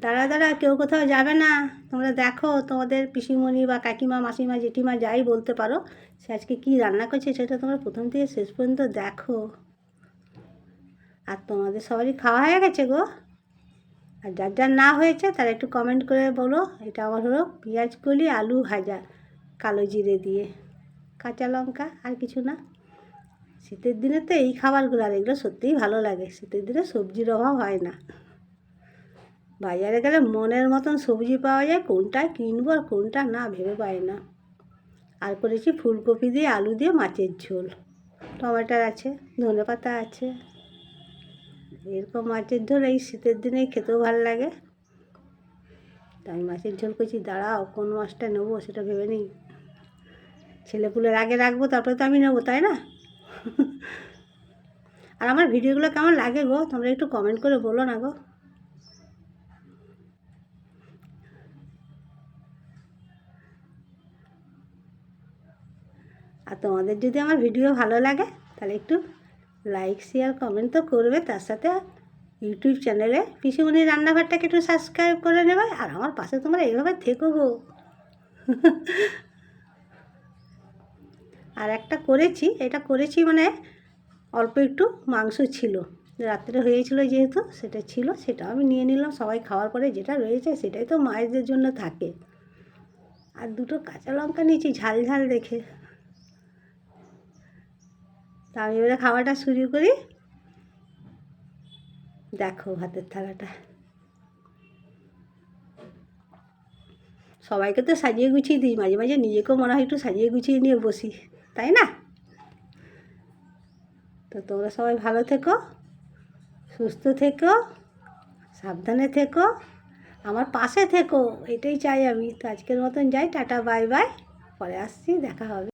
দাঁড়া দাঁড়া, কেউ কোথাও যাবে না। তোমরা দেখো তোমাদের পিসিমণি বা কাকিমা, মাসিমা, জেঠিমা যাই বলতে পারো, সে আজকে কী রান্না করছে সেটা তোমরা প্রথম থেকে শেষ পর্যন্ত দেখো। আর তোমাদের সবারই খাওয়া হয়ে গেছে গো। আর যার যার না হয়েছে তারা একটু কমেন্ট করে বলো। এটা আমার হলো পেঁয়াজ কলি আলু ভাজা, কালো জিরে দিয়ে, কাঁচা লঙ্কা, আর কিছু না। শীতের দিনে তো এই খাবারগুলো, আর এগুলো সত্যিই ভালো লাগে। শীতের দিনে সবজির অভাব হয় না। বাজারে গেলে মনের মতন সবজি পাওয়া যায়, কোনটা কিনবো আর কোনটা না ভেবে পাই না। আর করেছি ফুলকপি দিয়ে আলু দিয়ে মাছের ঝোল, টমেটোর আছে, ধনেপাতা আছে। এরকম মাছের ঝোল এই শীতের দিনেই খেতেও ভালো লাগে। তাই আমি মাছের ঝোল করছি। দাঁড়াও, কোন মাছটা নেবো সেটা ভেবে নিই। ছেলেপুলের আগে রাখবো, তারপরে তো আমি নেবো, তাই না? আর আমার ভিডিওগুলো কেমন লাগে গো, তোমরা একটু কমেন্ট করে বলো না গো। আর তোমাদের যদি আমার ভিডিও ভালো লাগে তাহলে একটু লাইক, শেয়ার, কমেন্ট তো করবে। তার সাথে ইউটিউব চ্যানেলে পিসিমণির রান্নাঘরটাকে একটু সাবস্ক্রাইব করে নেবে। আর আমার পাশে তোমরা এইভাবে থেকো গো। আর একটা করেছি, এটা করেছি মানে অল্প একটু মাংস ছিল, রাত্রে হয়েছিল যেহেতু, সেটা ছিল, সেটা আমি নিয়ে নিলাম। সবাই খাওয়ার পরে যেটা রয়েছে সেটাই তো মায়েদের জন্য থাকে। আর দুটো কাঁচা লঙ্কা নিয়েছি ঝাল ঝাল দেখে। তা আমি এবারে খাওয়াটা শুরু করি। দেখো ভাতের থালাটা, সবাইকে তো সাজিয়ে গুছিয়ে দিই, মাঝে মাঝে নিজেকেও মনে হয় একটু সাজিয়ে গুছিয়ে নিয়ে বসি, তাই না? তো তোমরা সবাই ভালো থেকো, সুস্থ থেকো, সাবধানে থেকো, আমার পাশে থেকো, এটাই চাই আমি। তো আজকের মতন যাই, টাটা বাই বাই, পরে আসছি, দেখা হবে।